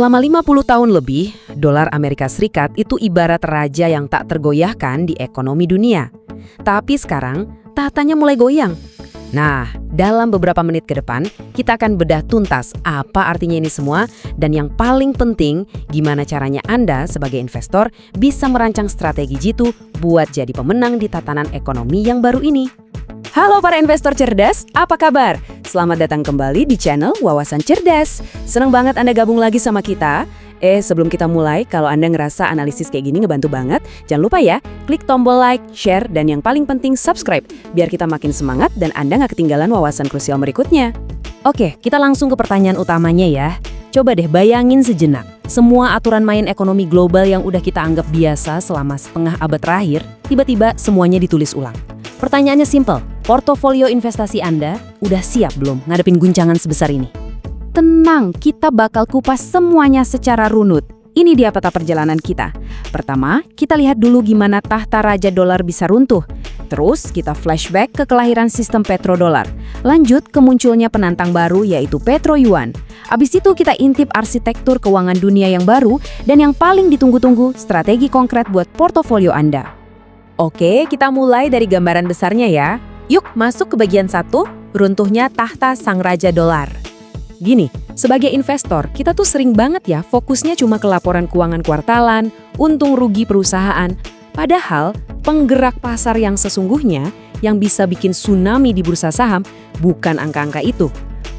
Selama 50 tahun lebih, dolar Amerika Serikat itu ibarat raja yang tak tergoyahkan di ekonomi dunia. Tapi sekarang, tahtanya mulai goyang. Nah, dalam beberapa menit ke depan, kita akan bedah tuntas apa artinya ini semua, dan yang paling penting, gimana caranya Anda sebagai investor bisa merancang strategi jitu buat jadi pemenang di tatanan ekonomi yang baru ini. Halo para investor cerdas, apa kabar? Selamat datang kembali di channel Wawasan Cerdas. Senang banget Anda gabung lagi sama kita. Sebelum kita mulai, kalau Anda ngerasa analisis kayak gini ngebantu banget, jangan lupa ya, klik tombol like, share, dan yang paling penting subscribe, biar kita makin semangat dan Anda nggak ketinggalan wawasan krusial berikutnya. Oke, kita langsung ke pertanyaan utamanya ya. Coba deh bayangin sejenak, semua aturan main ekonomi global yang udah kita anggap biasa selama setengah abad terakhir, tiba-tiba semuanya ditulis ulang. Pertanyaannya simple, portofolio investasi Anda udah siap belum ngadepin guncangan sebesar ini? Tenang, kita bakal kupas semuanya secara runut. Ini dia peta perjalanan kita. Pertama, kita lihat dulu gimana tahta raja dolar bisa runtuh. Terus, kita flashback ke kelahiran sistem petrodolar. Lanjut ke munculnya penantang baru yaitu Petro Yuan. Abis itu kita intip arsitektur keuangan dunia yang baru dan yang paling ditunggu-tunggu, strategi konkret buat portofolio Anda. Oke, kita mulai dari gambaran besarnya ya. Yuk masuk ke bagian 1, runtuhnya tahta sang raja dolar. Gini, sebagai investor, kita tuh sering banget ya fokusnya cuma ke laporan keuangan kuartalan, untung rugi perusahaan. Padahal, penggerak pasar yang sesungguhnya yang bisa bikin tsunami di bursa saham bukan angka-angka itu,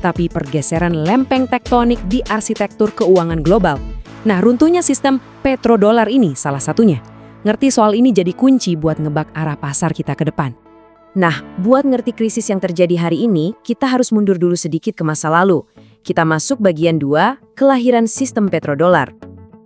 tapi pergeseran lempeng tektonik di arsitektur keuangan global. Nah, runtuhnya sistem petrodolar ini salah satunya. Ngerti soal ini jadi kunci buat ngebak arah pasar kita ke depan. Nah, buat ngerti krisis yang terjadi hari ini, kita harus mundur dulu sedikit ke masa lalu. Kita masuk bagian 2, kelahiran sistem petrodolar.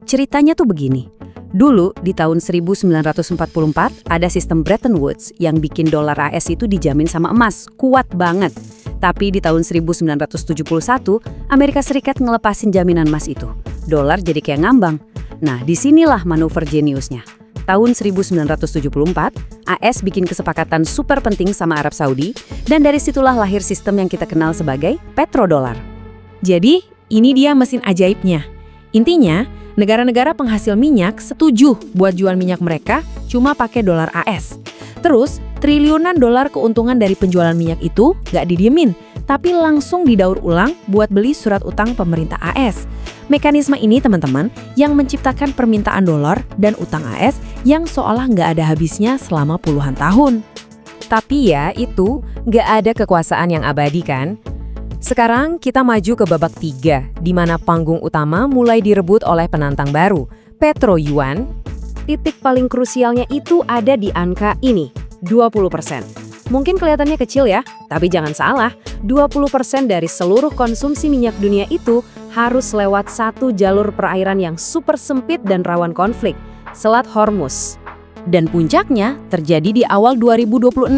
Ceritanya tuh begini. Dulu, di tahun 1944, ada sistem Bretton Woods yang bikin dolar AS itu dijamin sama emas, kuat banget. Tapi di tahun 1971, Amerika Serikat ngelepasin jaminan emas itu. Dolar jadi kayak ngambang. Nah, disinilah manuver jeniusnya. Tahun 1974, AS bikin kesepakatan super penting sama Arab Saudi, dan dari situlah lahir sistem yang kita kenal sebagai petrodolar. Jadi, ini dia mesin ajaibnya. Intinya, negara-negara penghasil minyak setuju buat jual minyak mereka cuma pakai dolar AS. Terus, triliunan dolar keuntungan dari penjualan minyak itu nggak didiemin, tapi langsung didaur ulang buat beli surat utang pemerintah AS. Mekanisme ini teman-teman yang menciptakan permintaan dolar dan utang AS yang seolah nggak ada habisnya selama puluhan tahun. Tapi ya itu nggak ada kekuasaan yang abadi kan? Sekarang kita maju ke babak 3, di mana panggung utama mulai direbut oleh penantang baru, Petro Yuan. Titik paling krusialnya itu ada di angka ini, 20%. Mungkin kelihatannya kecil ya, tapi jangan salah, 20% dari seluruh konsumsi minyak dunia itu harus lewat satu jalur perairan yang super sempit dan rawan konflik, Selat Hormuz. Dan puncaknya terjadi di awal 2026.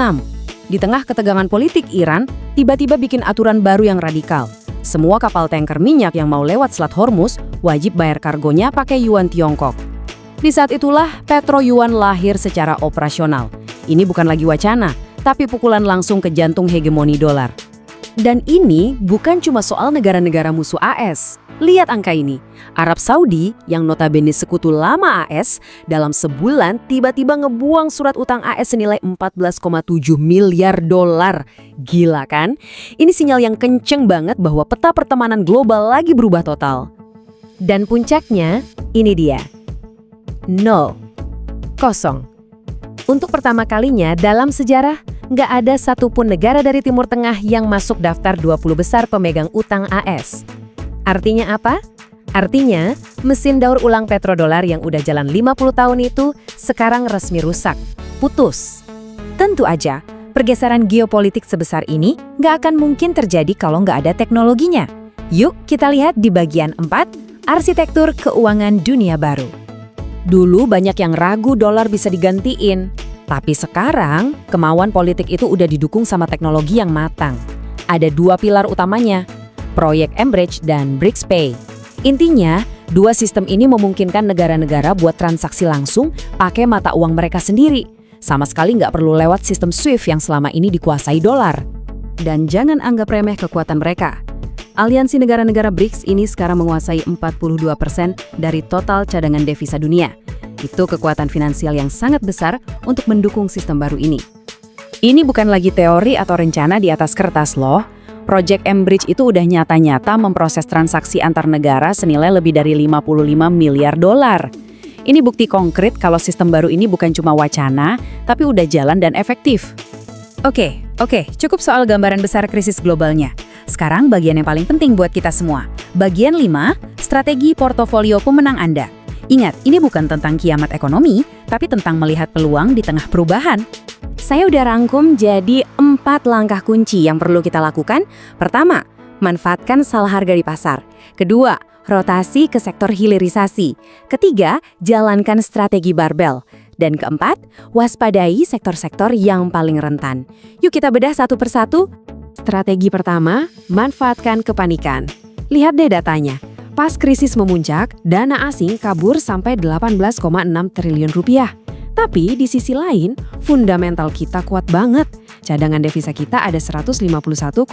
Di tengah ketegangan politik, Iran tiba-tiba bikin aturan baru yang radikal. Semua kapal tanker minyak yang mau lewat Selat Hormuz wajib bayar kargonya pakai yuan Tiongkok. Di saat itulah Petro Yuan lahir secara operasional. Ini bukan lagi wacana, tapi pukulan langsung ke jantung hegemoni dolar. Dan ini bukan cuma soal negara-negara musuh AS. Lihat angka ini. Arab Saudi yang notabene sekutu lama AS, dalam sebulan tiba-tiba ngebuang surat utang AS senilai 14,7 miliar dolar. Gila kan? Ini sinyal yang kenceng banget bahwa peta pertemanan global lagi berubah total. Dan puncaknya, ini dia. 0. Kosong. Untuk pertama kalinya dalam sejarah, nggak ada satupun negara dari Timur Tengah yang masuk daftar 20 besar pemegang utang AS. Artinya apa? Artinya, mesin daur ulang petrodolar yang udah jalan 50 tahun itu sekarang resmi rusak, putus. Tentu aja, pergeseran geopolitik sebesar ini nggak akan mungkin terjadi kalau nggak ada teknologinya. Yuk kita lihat di bagian 4, arsitektur keuangan dunia baru. Dulu banyak yang ragu dolar bisa digantiin. Tapi sekarang, kemauan politik itu udah didukung sama teknologi yang matang. Ada 2 pilar utamanya, proyek mBridge dan BRICS-Pay. Intinya, 2 sistem ini memungkinkan negara-negara buat transaksi langsung pakai mata uang mereka sendiri. Sama sekali nggak perlu lewat sistem SWIFT yang selama ini dikuasai dolar. Dan jangan anggap remeh kekuatan mereka. Aliansi negara-negara BRICS ini sekarang menguasai 42% dari total cadangan devisa dunia. Itu kekuatan finansial yang sangat besar untuk mendukung sistem baru ini. Ini bukan lagi teori atau rencana di atas kertas loh. Project M-Bridge itu udah nyata-nyata memproses transaksi antar negara senilai lebih dari 55 miliar dolar. Ini bukti konkret kalau sistem baru ini bukan cuma wacana, tapi udah jalan dan efektif. Oke, cukup soal gambaran besar krisis globalnya. Sekarang bagian yang paling penting buat kita semua. Bagian 5, strategi portofolio pemenang Anda. Ingat, ini bukan tentang kiamat ekonomi, tapi tentang melihat peluang di tengah perubahan. Saya udah rangkum jadi 4 langkah kunci yang perlu kita lakukan. Pertama, manfaatkan salah harga di pasar. Kedua, rotasi ke sektor hilirisasi. Ketiga, jalankan strategi barbel. Dan keempat, waspadai sektor-sektor yang paling rentan. Yuk kita bedah satu persatu. Strategi pertama, manfaatkan kepanikan. Lihat deh datanya. Pas krisis memuncak, dana asing kabur sampai 18,6 triliun rupiah. Tapi di sisi lain, fundamental kita kuat banget. Cadangan devisa kita ada 151,9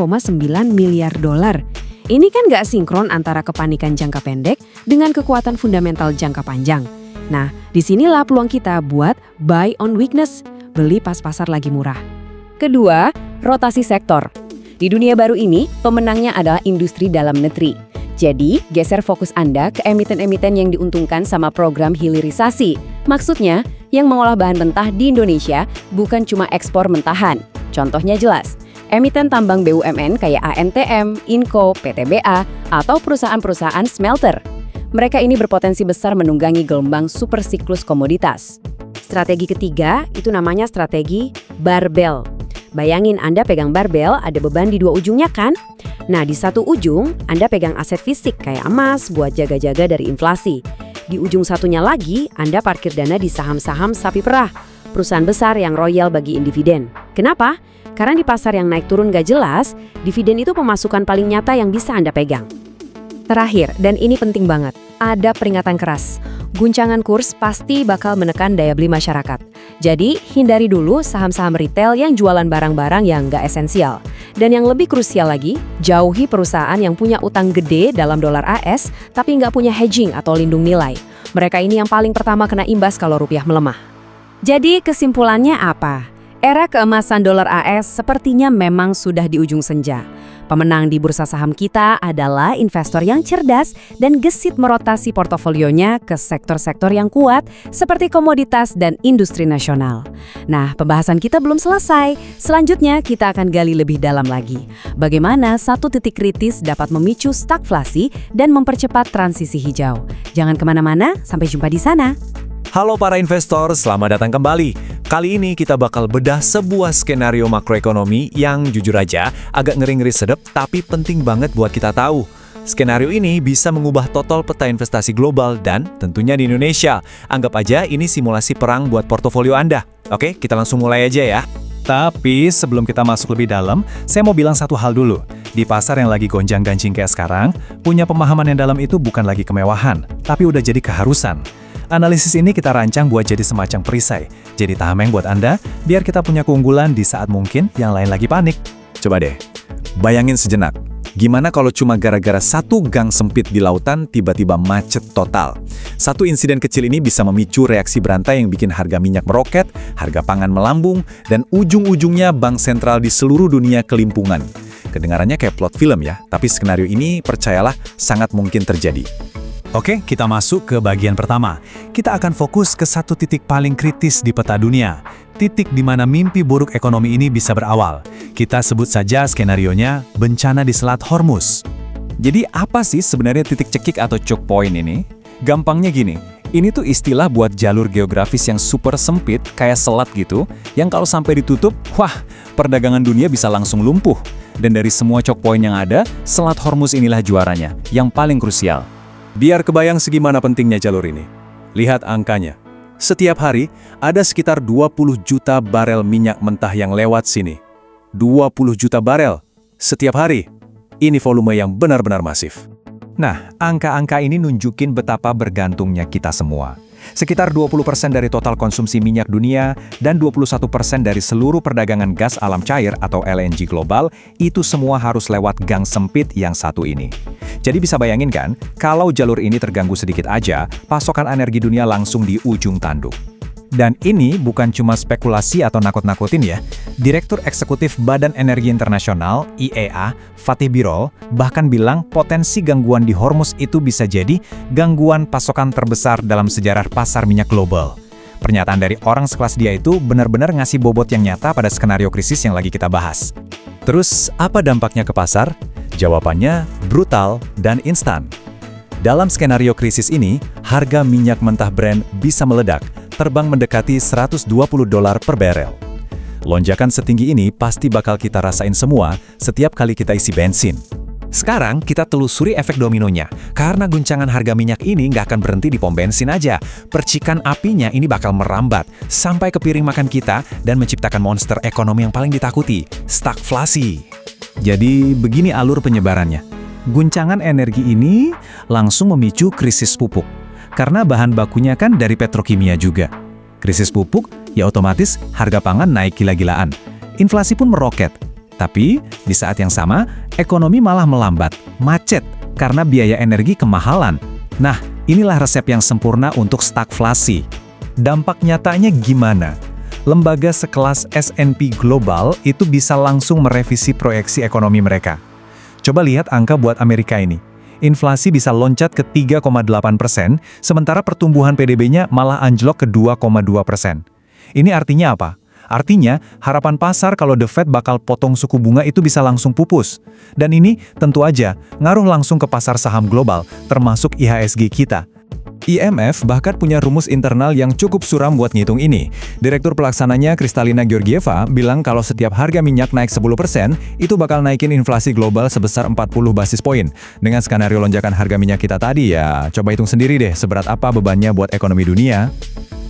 miliar dolar. Ini kan nggak sinkron antara kepanikan jangka pendek dengan kekuatan fundamental jangka panjang. Nah, disinilah peluang kita buat buy on weakness, beli pas pasar lagi murah. Kedua, rotasi sektor. Di dunia baru ini, pemenangnya adalah industri dalam negeri. Jadi, geser fokus Anda ke emiten-emiten yang diuntungkan sama program hilirisasi. Maksudnya, yang mengolah bahan mentah di Indonesia bukan cuma ekspor mentahan. Contohnya jelas, emiten tambang BUMN kayak ANTM, Inco, PTBA, atau perusahaan-perusahaan smelter. Mereka ini berpotensi besar menunggangi gelombang super siklus komoditas. Strategi ketiga, itu namanya strategi barbel. Bayangin Anda pegang barbel, ada beban di dua ujungnya kan? Nah, di satu ujung, Anda pegang aset fisik kayak emas buat jaga-jaga dari inflasi. Di ujung satunya lagi, Anda parkir dana di saham-saham sapi perah, perusahaan besar yang royal bagi dividen. Kenapa? Karena di pasar yang naik turun gak jelas, dividen itu pemasukan paling nyata yang bisa Anda pegang. Terakhir, dan ini penting banget, ada peringatan keras. Guncangan kurs pasti bakal menekan daya beli masyarakat. Jadi, hindari dulu saham-saham retail yang jualan barang-barang yang nggak esensial. Dan yang lebih krusial lagi, jauhi perusahaan yang punya utang gede dalam dolar AS, tapi nggak punya hedging atau lindung nilai. Mereka ini yang paling pertama kena imbas kalau rupiah melemah. Jadi, kesimpulannya apa? Era keemasan dolar AS sepertinya memang sudah di ujung senja. Pemenang di bursa saham kita adalah investor yang cerdas dan gesit merotasi portofolionya ke sektor-sektor yang kuat seperti komoditas dan industri nasional. Nah, pembahasan kita belum selesai. Selanjutnya kita akan gali lebih dalam lagi. Bagaimana satu titik kritis dapat memicu stagflasi dan mempercepat transisi hijau. Jangan kemana-mana, sampai jumpa di sana. Halo para investor, selamat datang kembali. Kali ini kita bakal bedah sebuah skenario makroekonomi yang jujur aja agak ngeri-ngeri sedep tapi penting banget buat kita tahu. Skenario ini bisa mengubah total peta investasi global dan tentunya di Indonesia. Anggap aja ini simulasi perang buat portofolio Anda. Oke, kita langsung mulai aja ya. Tapi sebelum kita masuk lebih dalam, saya mau bilang satu hal dulu. Di pasar yang lagi gonjang-ganjing kayak sekarang, punya pemahaman yang dalam itu bukan lagi kemewahan, tapi udah jadi keharusan. Analisis ini kita rancang buat jadi semacam perisai. Jadi tameng buat Anda, biar kita punya keunggulan di saat mungkin yang lain lagi panik. Coba deh, bayangin sejenak. Gimana kalau cuma gara-gara satu gang sempit di lautan tiba-tiba macet total? Satu insiden kecil ini bisa memicu reaksi berantai yang bikin harga minyak meroket, harga pangan melambung, dan ujung-ujungnya bank sentral di seluruh dunia kelimpungan. Kedengarannya kayak plot film ya, tapi skenario ini percayalah sangat mungkin terjadi. Oke, kita masuk ke bagian pertama. Kita akan fokus ke satu titik paling kritis di peta dunia. Titik di mana mimpi buruk ekonomi ini bisa berawal. Kita sebut saja skenarionya bencana di Selat Hormuz. Jadi apa sih sebenarnya titik cekik atau choke point ini? Gampangnya gini, ini tuh istilah buat jalur geografis yang super sempit kayak selat gitu, yang kalau sampai ditutup, wah, perdagangan dunia bisa langsung lumpuh. Dan dari semua choke point yang ada, Selat Hormuz inilah juaranya, yang paling krusial. Biar kebayang segimana pentingnya jalur ini. Lihat angkanya. Setiap hari, ada sekitar 20 juta barel minyak mentah yang lewat sini. 20 juta barel setiap hari. Ini volume yang benar-benar masif. Nah, angka-angka ini nunjukin betapa bergantungnya kita semua. Sekitar 20% dari total konsumsi minyak dunia dan 21% dari seluruh perdagangan gas alam cair atau LNG global, itu semua harus lewat gang sempit yang satu ini. Jadi bisa bayangin kan, kalau jalur ini terganggu sedikit aja, pasokan energi dunia langsung di ujung tanduk. Dan ini bukan cuma spekulasi atau nakut-nakutin ya. Direktur Eksekutif Badan Energi Internasional, IEA, Fatih Birol, bahkan bilang potensi gangguan di Hormuz itu bisa jadi gangguan pasokan terbesar dalam sejarah pasar minyak global. Pernyataan dari orang sekelas dia itu benar-benar ngasih bobot yang nyata pada skenario krisis yang lagi kita bahas. Terus, apa dampaknya ke pasar? Jawabannya brutal dan instan. Dalam skenario krisis ini, harga minyak mentah Brent bisa meledak, terbang mendekati $120 per barel. Lonjakan setinggi ini pasti bakal kita rasain semua setiap kali kita isi bensin. Sekarang kita telusuri efek dominonya, karena guncangan harga minyak ini nggak akan berhenti di pom bensin aja. Percikan apinya ini bakal merambat sampai ke piring makan kita dan menciptakan monster ekonomi yang paling ditakuti, stagflasi. Jadi begini alur penyebarannya. Guncangan energi ini langsung memicu krisis pupuk. Karena bahan bakunya kan dari petrokimia juga. Krisis pupuk, ya otomatis harga pangan naik gila-gilaan. Inflasi pun meroket. Tapi, di saat yang sama, ekonomi malah melambat, macet, karena biaya energi kemahalan. Nah, inilah resep yang sempurna untuk stagflasi. Dampak nyatanya gimana? Lembaga sekelas S&P Global itu bisa langsung merevisi proyeksi ekonomi mereka. Coba lihat angka buat Amerika ini. Inflasi bisa loncat ke 3,8%, sementara pertumbuhan PDB-nya malah anjlok ke 2,2%. Ini artinya apa? Artinya, harapan pasar kalau The Fed bakal potong suku bunga itu bisa langsung pupus. Dan ini tentu aja ngaruh langsung ke pasar saham global, termasuk IHSG kita. IMF bahkan punya rumus internal yang cukup suram buat ngitung ini. Direktur pelaksananya Kristalina Georgieva bilang kalau setiap harga minyak naik 10%, itu bakal naikin inflasi global sebesar 40 basis poin. Dengan skenario lonjakan harga minyak kita tadi ya, coba hitung sendiri deh seberat apa bebannya buat ekonomi dunia.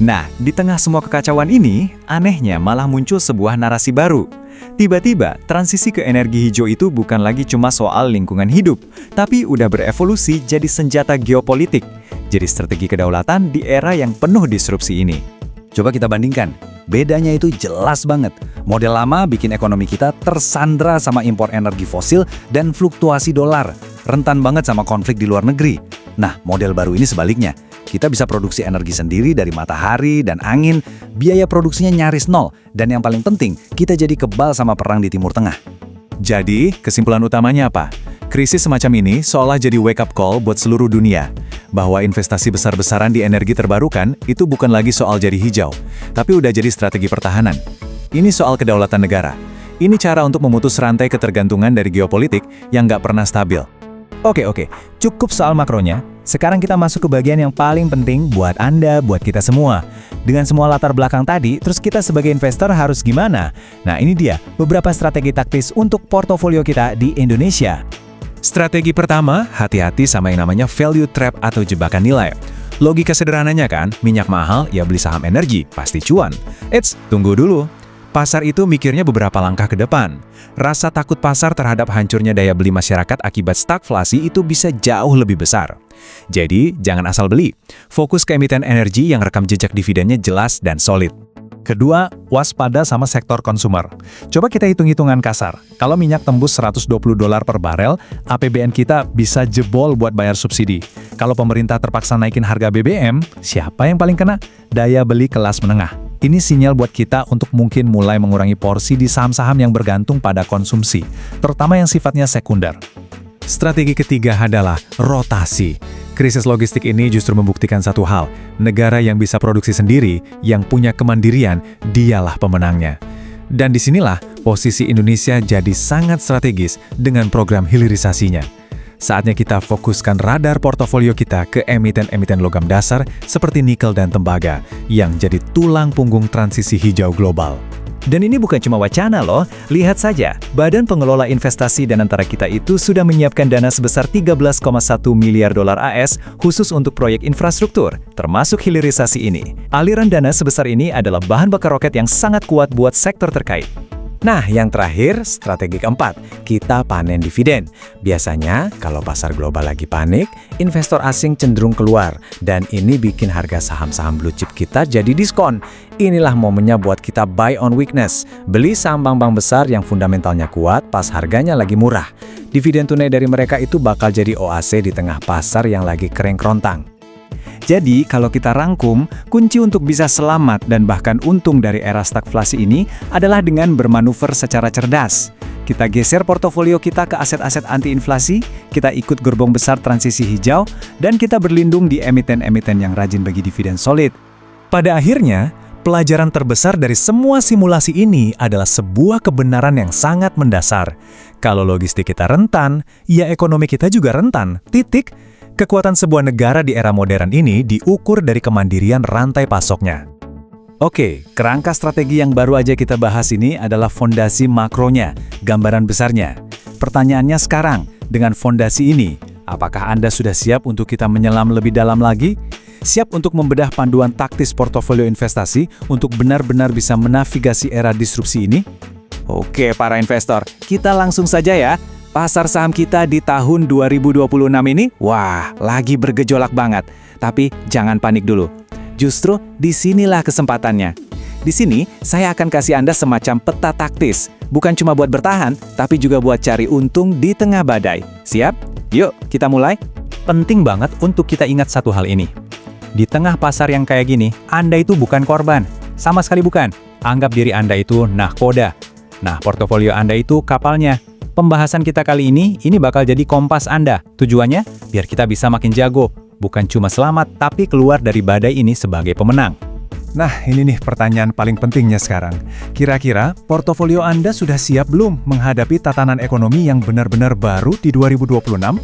Nah, di tengah semua kekacauan ini, anehnya malah muncul sebuah narasi baru. Tiba-tiba, transisi ke energi hijau itu bukan lagi cuma soal lingkungan hidup, tapi udah berevolusi jadi senjata geopolitik. Jadi strategi kedaulatan di era yang penuh disrupsi ini. Coba kita bandingkan, bedanya itu jelas banget. Model lama bikin ekonomi kita tersandra sama impor energi fosil dan fluktuasi dolar, rentan banget sama konflik di luar negeri. Nah, model baru ini sebaliknya. Kita bisa produksi energi sendiri dari matahari dan angin, biaya produksinya nyaris nol, dan yang paling penting, kita jadi kebal sama perang di Timur Tengah. Jadi, kesimpulan utamanya apa? Krisis semacam ini seolah jadi wake-up call buat seluruh dunia, bahwa investasi besar-besaran di energi terbarukan itu bukan lagi soal jadi hijau, tapi udah jadi strategi pertahanan. Ini soal kedaulatan negara. Ini cara untuk memutus rantai ketergantungan dari geopolitik yang nggak pernah stabil. Oke, cukup soal makronya. Sekarang kita masuk ke bagian yang paling penting buat Anda, buat kita semua. Dengan semua latar belakang tadi, terus kita sebagai investor harus gimana? Nah, ini dia beberapa strategi taktis untuk portofolio kita di Indonesia. Strategi pertama, hati-hati sama yang namanya value trap atau jebakan nilai. Logika sederhananya kan, minyak mahal, ya beli saham energi, pasti cuan. Eits, tunggu dulu. Pasar itu mikirnya beberapa langkah ke depan. Rasa takut pasar terhadap hancurnya daya beli masyarakat akibat stagflasi itu bisa jauh lebih besar. Jadi, jangan asal beli. Fokus ke emiten energi yang rekam jejak dividennya jelas dan solid. Kedua, waspada sama sektor konsumer. Coba kita hitung-hitungan kasar. Kalau minyak tembus $120 per barel, APBN kita bisa jebol buat bayar subsidi. Kalau pemerintah terpaksa naikin harga BBM, siapa yang paling kena? Daya beli kelas menengah. Ini sinyal buat kita untuk mungkin mulai mengurangi porsi di saham-saham yang bergantung pada konsumsi, terutama yang sifatnya sekunder. Strategi ketiga adalah rotasi. Krisis logistik ini justru membuktikan satu hal, negara yang bisa produksi sendiri, yang punya kemandirian, dialah pemenangnya. Dan disinilah posisi Indonesia jadi sangat strategis dengan program hilirisasinya. Saatnya kita fokuskan radar portofolio kita ke emiten-emiten logam dasar seperti nikel dan tembaga, yang jadi tulang punggung transisi hijau global. Dan ini bukan cuma wacana loh, lihat saja, Badan Pengelola Investasi dan Antara Kita itu sudah menyiapkan dana sebesar 13,1 miliar dolar AS khusus untuk proyek infrastruktur, termasuk hilirisasi ini. Aliran dana sebesar ini adalah bahan bakar roket yang sangat kuat buat sektor terkait. Nah, yang terakhir, strategi keempat, kita panen dividen. Biasanya, kalau pasar global lagi panik, investor asing cenderung keluar. Dan ini bikin harga saham-saham blue chip kita jadi diskon. Inilah momennya buat kita buy on weakness. Beli saham bank-bank besar yang fundamentalnya kuat pas harganya lagi murah. Dividen tunai dari mereka itu bakal jadi oase di tengah pasar yang lagi kering kerontang. Jadi, kalau kita rangkum, kunci untuk bisa selamat dan bahkan untung dari era stagflasi ini adalah dengan bermanuver secara cerdas. Kita geser portofolio kita ke aset-aset anti-inflasi, kita ikut gerbong besar transisi hijau, dan kita berlindung di emiten-emiten yang rajin bagi dividen solid. Pada akhirnya, pelajaran terbesar dari semua simulasi ini adalah sebuah kebenaran yang sangat mendasar. Kalau logistik kita rentan, ya ekonomi kita juga rentan. Titik. Kekuatan sebuah negara di era modern ini diukur dari kemandirian rantai pasoknya. Oke, kerangka strategi yang baru aja kita bahas ini adalah fondasi makronya, gambaran besarnya. Pertanyaannya sekarang, dengan fondasi ini, apakah Anda sudah siap untuk kita menyelam lebih dalam lagi? Siap untuk membedah panduan taktis portofolio investasi untuk benar-benar bisa menavigasi era disrupsi ini? Oke, para investor, kita langsung saja ya. Pasar saham kita di tahun 2026 ini, wah, lagi bergejolak banget. Tapi jangan panik dulu. Justru disinilah kesempatannya. Di sini, saya akan kasih Anda semacam peta taktis. Bukan cuma buat bertahan, tapi juga buat cari untung di tengah badai. Siap? Yuk, kita mulai. Penting banget untuk kita ingat satu hal ini. Di tengah pasar yang kayak gini, Anda itu bukan korban. Sama sekali bukan. Anggap diri Anda itu nahkoda. Nah, portofolio Anda itu kapalnya. Pembahasan kita kali ini bakal jadi kompas Anda. Tujuannya, biar kita bisa makin jago. Bukan cuma selamat, tapi keluar dari badai ini sebagai pemenang. Nah, ini nih pertanyaan paling pentingnya sekarang. Kira-kira, portofolio Anda sudah siap belum menghadapi tatanan ekonomi yang benar-benar baru di 2026?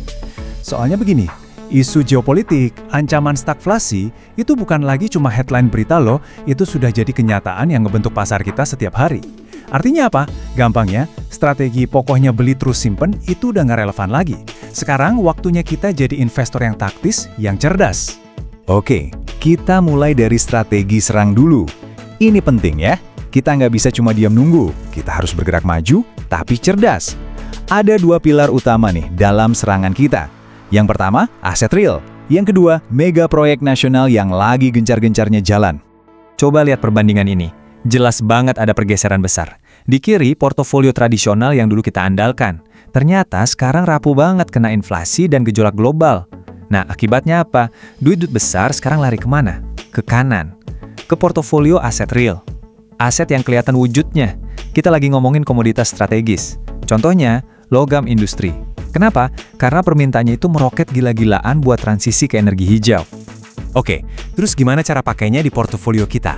Soalnya begini, isu geopolitik, ancaman stagflasi, itu bukan lagi cuma headline berita loh, itu sudah jadi kenyataan yang ngebentuk pasar kita setiap hari. Artinya apa? Gampangnya, strategi pokoknya beli terus simpen itu udah nggak relevan lagi. Sekarang waktunya kita jadi investor yang taktis, yang cerdas. Oke, kita mulai dari strategi serang dulu. Ini penting ya, kita nggak bisa cuma diam nunggu. Kita harus bergerak maju, tapi cerdas. Ada dua pilar utama nih dalam serangan kita. Yang pertama, aset real. Yang kedua, mega proyek nasional yang lagi gencar-gencarnya jalan. Coba lihat perbandingan ini. Jelas banget ada pergeseran besar. Di kiri, portofolio tradisional yang dulu kita andalkan. Ternyata sekarang rapuh banget kena inflasi dan gejolak global. Nah, akibatnya apa? Duit-duit besar sekarang lari kemana? Ke kanan. Ke portofolio aset real. Aset yang kelihatan wujudnya. Kita lagi ngomongin komoditas strategis. Contohnya, logam industri. Kenapa? Karena permintaannya itu meroket gila-gilaan buat transisi ke energi hijau. Oke, terus gimana cara pakainya di portofolio kita?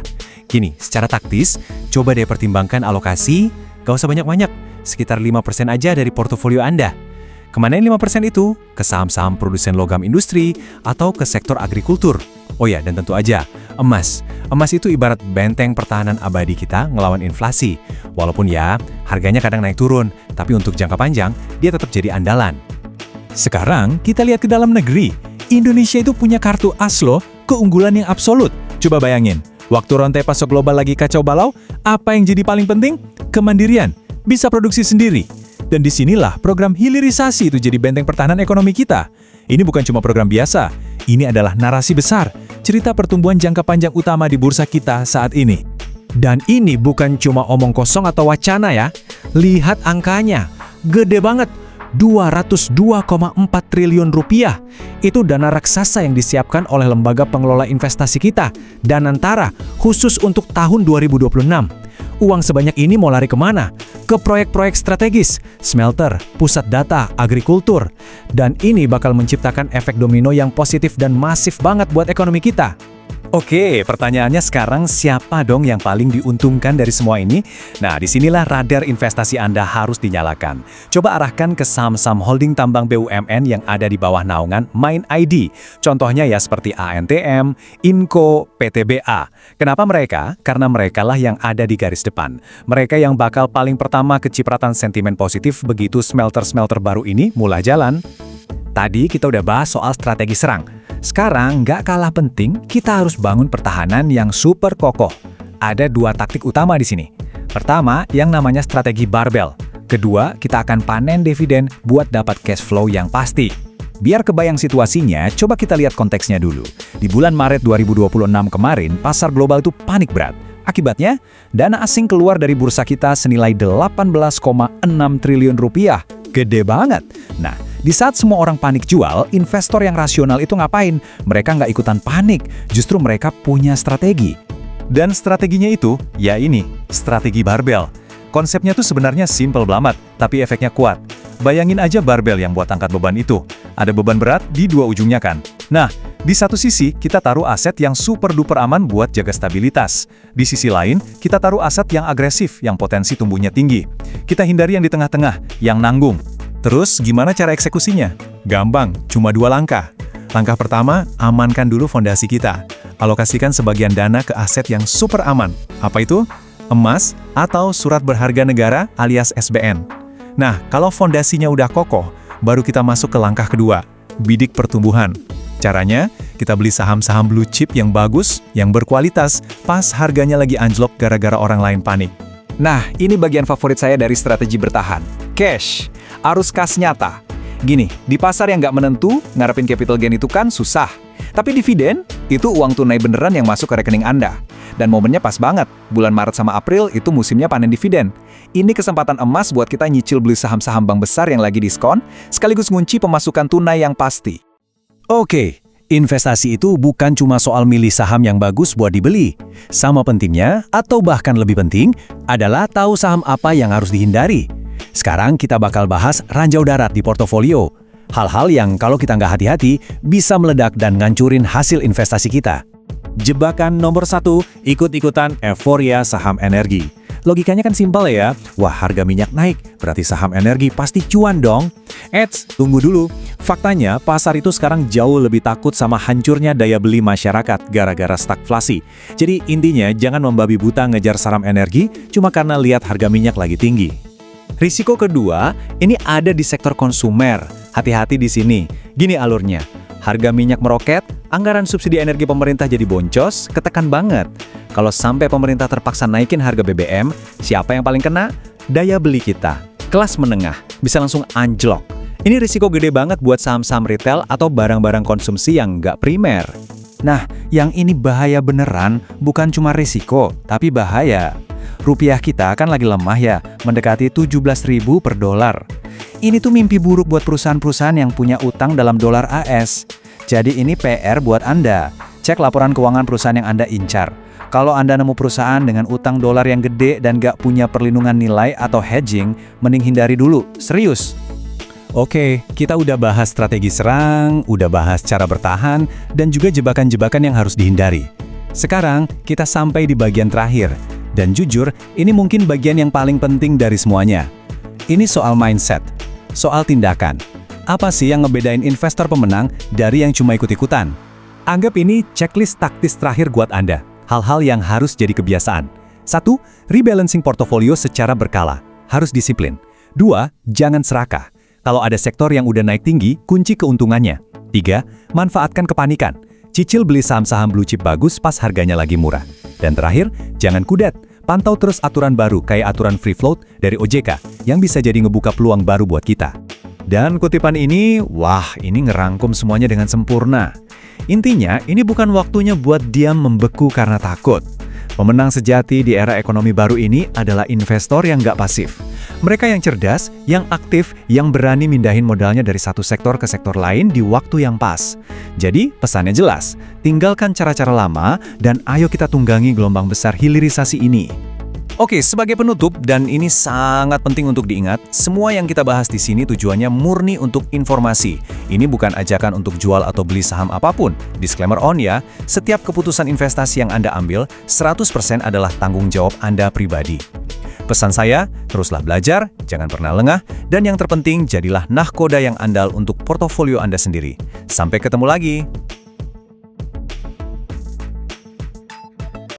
Gini, secara taktis, coba deh pertimbangkan alokasi, gak usah banyak-banyak, sekitar 5% aja dari portofolio Anda. Kemanain 5% itu? Ke saham-saham produsen logam industri, atau ke sektor agrikultur. Oh ya, dan tentu aja, emas. Emas itu ibarat benteng pertahanan abadi kita ngelawan inflasi. Walaupun ya, harganya kadang naik turun, tapi untuk jangka panjang, dia tetap jadi andalan. Sekarang, kita lihat ke dalam negeri. Indonesia itu punya kartu as loh, keunggulan yang absolut. Coba bayangin. Waktu rantai pasok global lagi kacau balau, apa yang jadi paling penting? Kemandirian, bisa produksi sendiri. Dan disinilah program hilirisasi itu jadi benteng pertahanan ekonomi kita. Ini bukan cuma program biasa, ini adalah narasi besar, cerita pertumbuhan jangka panjang utama di bursa kita saat ini. Dan ini bukan cuma omong kosong atau wacana ya, lihat angkanya, gede banget. 202,4 triliun rupiah. Itu dana raksasa yang disiapkan oleh lembaga pengelola investasi kita, Danantara, khusus untuk tahun 2026. Uang sebanyak ini mau lari kemana? Ke proyek-proyek strategis, smelter, pusat data, agrikultur. Dan ini bakal menciptakan efek domino yang positif dan masif banget buat ekonomi kita. Oke, pertanyaannya sekarang siapa dong yang paling diuntungkan dari semua ini? Nah, disinilah radar investasi Anda harus dinyalakan. Coba arahkan ke saham-saham holding tambang BUMN yang ada di bawah naungan MindID. Contohnya ya seperti ANTM, Inco, PTBA. Kenapa mereka? Karena merekalah yang ada di garis depan. Mereka yang bakal paling pertama kecipratan sentimen positif begitu smelter-smelter baru ini mulai jalan. Tadi kita udah bahas soal strategi serang. Sekarang nggak kalah penting, kita harus bangun pertahanan yang super kokoh. Ada dua taktik utama di sini. Pertama, yang namanya strategi barbel. Kedua, kita akan panen dividen buat dapat cash flow yang pasti. Biar kebayang situasinya, coba kita lihat konteksnya dulu. Di bulan Maret 2026 kemarin, pasar global itu panik berat. Akibatnya, dana asing keluar dari bursa kita senilai 18,6 triliun rupiah. Gede banget. Nah, di saat semua orang panik jual, investor yang rasional itu ngapain? Mereka nggak ikutan panik, justru mereka punya strategi. Dan strateginya itu, ya ini, strategi barbel. Konsepnya tuh sebenarnya simple banget, tapi efeknya kuat. Bayangin aja barbel yang buat angkat beban itu. Ada beban berat di dua ujungnya kan? Nah, di satu sisi kita taruh aset yang super duper aman buat jaga stabilitas. Di sisi lain, kita taruh aset yang agresif, yang potensi tumbuhnya tinggi. Kita hindari yang di tengah-tengah, yang nanggung. Terus gimana cara eksekusinya? Gampang, cuma 2 langkah. Langkah pertama, amankan dulu fondasi kita. Alokasikan sebagian dana ke aset yang super aman. Apa itu? Emas atau surat berharga negara alias SBN. Nah, kalau fondasinya udah kokoh, baru kita masuk ke langkah kedua, bidik pertumbuhan. Caranya, kita beli saham-saham blue chip yang bagus, yang berkualitas, pas harganya lagi anjlok gara-gara orang lain panik. Nah, ini bagian favorit saya dari strategi bertahan. Cash, arus kas nyata. Gini, di pasar yang nggak menentu, ngarepin capital gain itu kan susah. Tapi dividen, itu uang tunai beneran yang masuk ke rekening Anda. Dan momennya pas banget, bulan Maret sama April itu musimnya panen dividen. Ini kesempatan emas buat kita nyicil beli saham-saham bank besar yang lagi diskon, sekaligus ngunci pemasukan tunai yang pasti. Oke, investasi itu bukan cuma soal milih saham yang bagus buat dibeli. Sama pentingnya, atau bahkan lebih penting, adalah tahu saham apa yang harus dihindari. Sekarang kita bakal bahas ranjau darat di portofolio. Hal-hal yang kalau kita nggak hati-hati, bisa meledak dan ngancurin hasil investasi kita. Jebakan nomor 1, ikut-ikutan euforia saham energi. Logikanya kan simpel ya, wah harga minyak naik, berarti saham energi pasti cuan dong. Eits, tunggu dulu. Faktanya, pasar itu sekarang jauh lebih takut sama hancurnya daya beli masyarakat gara-gara stagflasi. Jadi intinya jangan membabi buta ngejar saham energi cuma karena lihat harga minyak lagi tinggi. Risiko kedua, ini ada di sektor konsumer. Hati-hati di sini. Gini alurnya. Harga minyak meroket, anggaran subsidi energi pemerintah jadi boncos, ketekan banget. Kalau sampai pemerintah terpaksa naikin harga BBM, siapa yang paling kena? Daya beli kita. Kelas menengah, bisa langsung anjlok. Ini risiko gede banget buat saham-saham retail atau barang-barang konsumsi yang nggak primer. Nah, yang ini bahaya beneran, bukan cuma risiko, tapi bahaya. Rupiah kita kan lagi lemah ya, mendekati 17.000 per dolar. Ini tuh mimpi buruk buat perusahaan-perusahaan yang punya utang dalam dolar AS. Jadi ini PR buat Anda. Cek laporan keuangan perusahaan yang Anda incar. Kalau Anda nemu perusahaan dengan utang dolar yang gede dan nggak punya perlindungan nilai atau hedging, mending hindari dulu, serius. Oke, kita udah bahas strategi serang, udah bahas cara bertahan, dan juga jebakan-jebakan yang harus dihindari. Sekarang, kita sampai di bagian terakhir. Dan jujur, ini mungkin bagian yang paling penting dari semuanya. Ini soal mindset, soal tindakan. Apa sih yang ngebedain investor pemenang dari yang cuma ikut-ikutan? Anggap ini checklist taktis terakhir buat Anda. Hal-hal yang harus jadi kebiasaan. 1. Rebalancing portofolio secara berkala. Harus disiplin. 2. Jangan serakah. Kalau ada sektor yang udah naik tinggi, kunci keuntungannya. 3. Manfaatkan kepanikan. Cicil beli saham-saham blue chip bagus pas harganya lagi murah. Dan terakhir, jangan kudet. Pantau terus aturan baru kayak aturan free float dari OJK yang bisa jadi ngebuka peluang baru buat kita. Dan kutipan ini, wah ini ngerangkum semuanya dengan sempurna. Intinya, ini bukan waktunya buat diam membeku karena takut. Pemenang sejati di era ekonomi baru ini adalah investor yang nggak pasif. Mereka yang cerdas, yang aktif, yang berani mindahin modalnya dari satu sektor ke sektor lain di waktu yang pas. Jadi, pesannya jelas, tinggalkan cara-cara lama dan ayo kita tunggangi gelombang besar hilirisasi ini. Oke, sebagai penutup, dan ini sangat penting untuk diingat, semua yang kita bahas di sini tujuannya murni untuk informasi. Ini bukan ajakan untuk jual atau beli saham apapun. Disclaimer on ya, setiap keputusan investasi yang Anda ambil, 100% adalah tanggung jawab Anda pribadi. Pesan saya, teruslah belajar, jangan pernah lengah, dan yang terpenting, jadilah nahkoda yang andal untuk portofolio Anda sendiri. Sampai ketemu lagi!